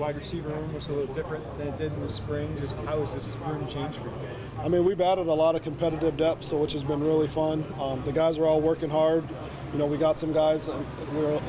wide receiver room looks a little different than it did in the spring. Just how has this room changed for you guys? I mean, we've added a lot of competitive depth, so which has been really fun. The guys are all working hard. You know, we got some guys, and we were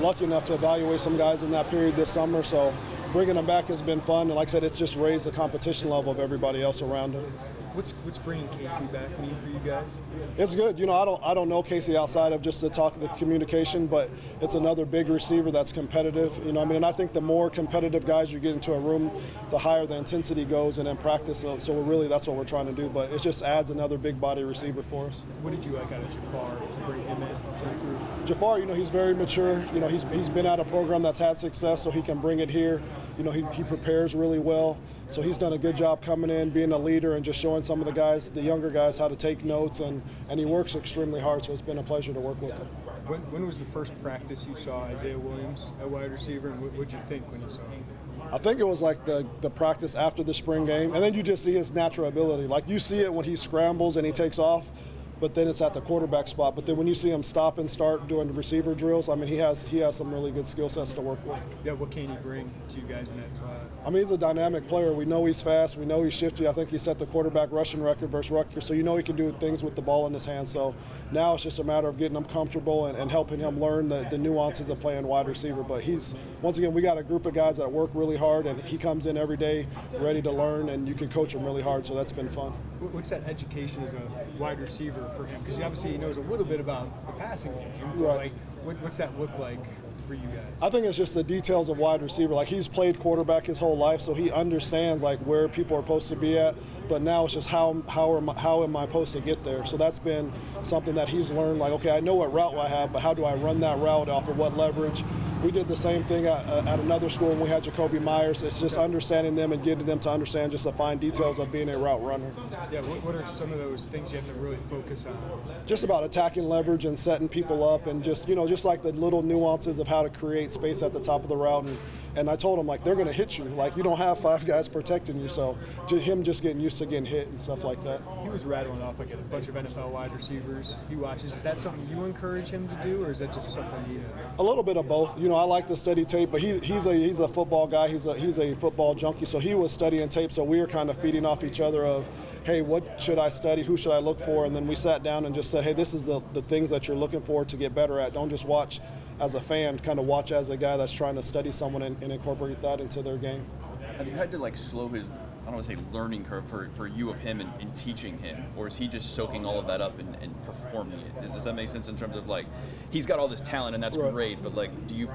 lucky enough to evaluate some guys in that period this summer. So bringing them back has been fun, and like I said, it's just raised the competition level of everybody else around them. What's bringing Casey back mean for you guys? It's good. You know, I don't know Casey outside of just the talk of the communication, but it's another big receiver that's competitive. You know, I mean, and I think the more competitive guys you get into a room, the higher the intensity goes, and in practice. So we're really, that's what we're trying to do. But it just adds another big body receiver for us. What did you like out of Jafar to bring him into the group? Jafar, you know, he's very mature. You know, he's been at a program that's had success, so he can bring it here. You know, he prepares really well. So he's done a good job coming in, being a leader, and just showing some of the guys, the younger guys, how to take notes, and he works extremely hard, so it's been a pleasure to work with him. When was the first practice you saw Isaiah Williams at wide receiver, and what did you think when you saw him? I think it was like the practice after the spring game, and then you just see his natural ability. Like you see it when he scrambles and he takes off, but then it's at the quarterback spot. But then when you see him stop and start doing the receiver drills, I mean, he has some really good skill sets to work with. Yeah, what can he bring to you guys in that slot? I mean, he's a dynamic player. We know he's fast. We know he's shifty. I think he set the quarterback rushing record versus Rutgers, so you know he can do things with the ball in his hand. So now it's just a matter of getting him comfortable and helping him learn the nuances of playing wide receiver. But once again, we got a group of guys that work really hard, and he comes in every day ready to learn, and you can coach him really hard, so that's been fun. What's that education as a wide receiver for him? Because obviously he knows a little bit about the passing game. Right. Like, what's that look like for you guys? I think it's just the details of wide receiver. Like, he's played quarterback his whole life, so he understands like where people are supposed to be at. But now it's just how am I supposed to get there? So that's been something that he's learned. Like, okay, I know what route I have, but how do I run that route off of what leverage? We did the same thing at another school when we had Jacoby Myers. It's just understanding them and getting them to understand just the fine details of being a route runner. Yeah, what are some of those things you have to really focus on? Just about attacking leverage and setting people up, and just like the little nuances of how to create space at the top of the route. And I told him, like, they're going to hit you. Like, you don't have 5 guys protecting you, so him just getting used to getting hit and stuff like that. He was rattling off like a bunch of NFL wide receivers he watches. Is that something you encourage him to do, or is that just something you? A little bit of both. You know, I like to study tape, but he's a football guy. He's a football junkie, so he was studying tape. So we were kind of feeding off each other of, hey, what should I study? Who should I look for? And then we sat down and just said, hey, this is the things that you're looking for to get better at. Don't just watch as a fan, kind of watch as a guy that's trying to study someone and incorporate that into their game. Have you had to like slow his, I don't want to say learning curve for you of him and teaching him, or is he just soaking all of that up and performing it? Does that make sense in terms of like, he's got all this talent and that's right. Great, but like, do you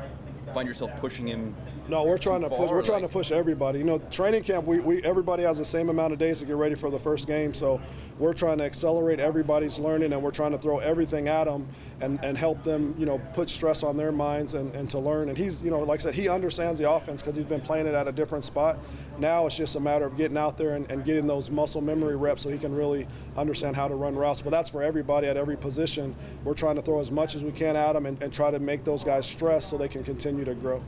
find yourself pushing him? No, we're trying to push. We're trying to push everybody. You know, training camp, we everybody has the same amount of days to get ready for the first game. So we're trying to accelerate everybody's learning, and we're trying to throw everything at them and help them, you know, put stress on their minds and to learn. And he's, you know, like I said, he understands the offense because he's been playing it at a different spot. Now it's just a matter of getting out there and getting those muscle memory reps so he can really understand how to run routes. But that's for everybody at every position. We're trying to throw as much as we can at them and try to make those guys stress so they can continue to grow.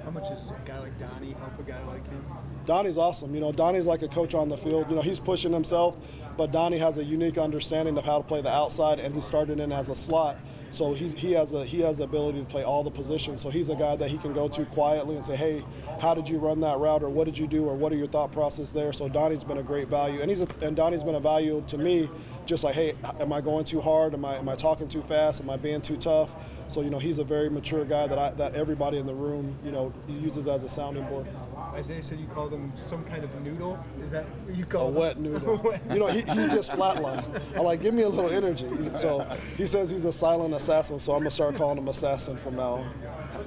How much does a guy like Donnie help a guy like him? Donnie's awesome. You know, Donnie's like a coach on the field. You know, he's pushing himself, but Donnie has a unique understanding of how to play the outside, and he started in as a slot. So he has the ability to play all the positions. So he's a guy that he can go to quietly and say, hey, how did you run that route, or what did you do, or what are your thought process there? So Donnie's been a great value, and Donnie's been a value to me. Just like, hey, am I going too hard? Am I talking too fast? Am I being too tough? So, you know, he's a very mature guy that everybody in the room, you know, uses as a sounding board. Isaiah said you called him some kind of noodle. Is that what you call him? A wet noodle. You know, he just flatlined. I'm like, give me a little energy. So he says he's a silent assassin, so I'm going to start calling him Assassin from now on.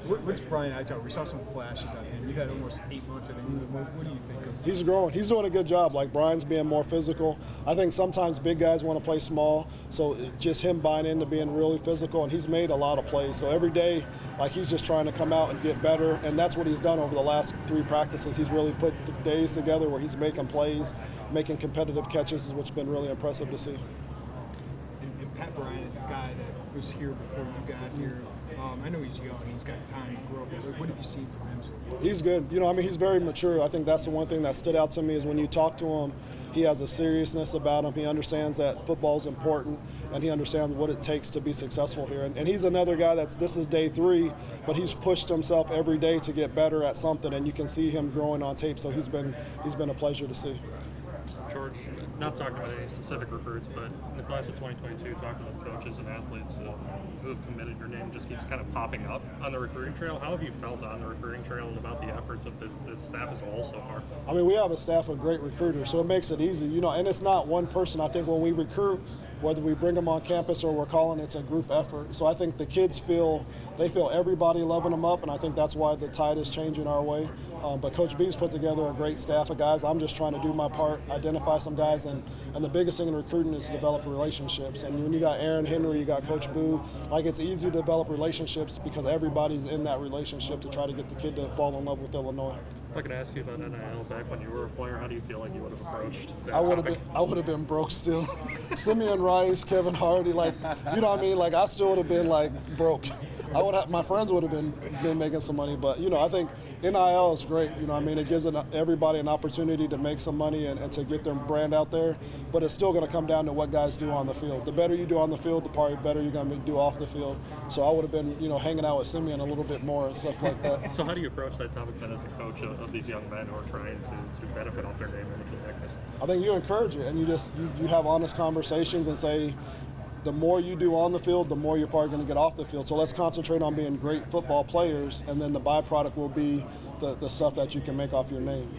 What's Brian Hightower? We saw some flashes on him. You've had almost 8 months, I think. What do you think of him? He's growing. He's doing a good job. Like, Brian's being more physical. I think sometimes big guys want to play small, so just him buying into being really physical, and he's made a lot of plays. So every day, like, he's just trying to come out and get better, and that's what he's done over the last 3 practices. He's really put the days together where he's making plays, making competitive catches, which has been really impressive to see. And Pat Bryant is a guy that was here before you got here. I know he's young, he's got time to grow, but what have you seen from him so far? He's good. He's very mature. I think that's the one thing that stood out to me is when you talk to him, he has a seriousness about him. He understands that football is important, and he understands what it takes to be successful here. And he's another guy this is day 3, but he's pushed himself every day to get better at something, and you can see him growing on tape. So he's been a pleasure to see. George, not talking about any specific recruits, but in the class of 2022, talking with coaches and athletes who have committed, your name just keeps kind of popping up on the recruiting trail. How have you felt on the recruiting trail and about the efforts of this staff as a whole so far? I mean, we have a staff of great recruiters, so it makes it easy, and it's not one person. I think when we recruit, whether we bring them on campus or we're calling, it's a group effort. So I think the kids feel everybody loving them up, and I think that's why the tide is changing our way. But Coach B's put together a great staff of guys. I'm just trying to do my part, identify some guys, and the biggest thing in recruiting is to develop relationships. And when you got Aaron Henry, you got Coach Boo, it's easy to develop relationships because everybody's in that relationship to try to get the kid to fall in love with Illinois. If I could ask you about NIL back when you were a player, how do you feel like you would have approached that I topic? would have been broke still. Simeon Rice, Kevin Hardy, I still would have been broke. My friends would have been making some money, but I think NIL is great. It gives everybody an opportunity to make some money and to get their brand out there. But it's still going to come down to what guys do on the field. The better you do on the field, the probably better you're going to do off the field. So I would have been hanging out with Simeon a little bit more and stuff like that. So how do you approach that topic then as a coach of these young men who are trying to benefit off their name, image, and likeness? I think you encourage it, and you have honest conversations and say, the more you do on the field, the more you're probably going to get off the field. So let's concentrate on being great football players, and then the byproduct will be the stuff that you can make off your name.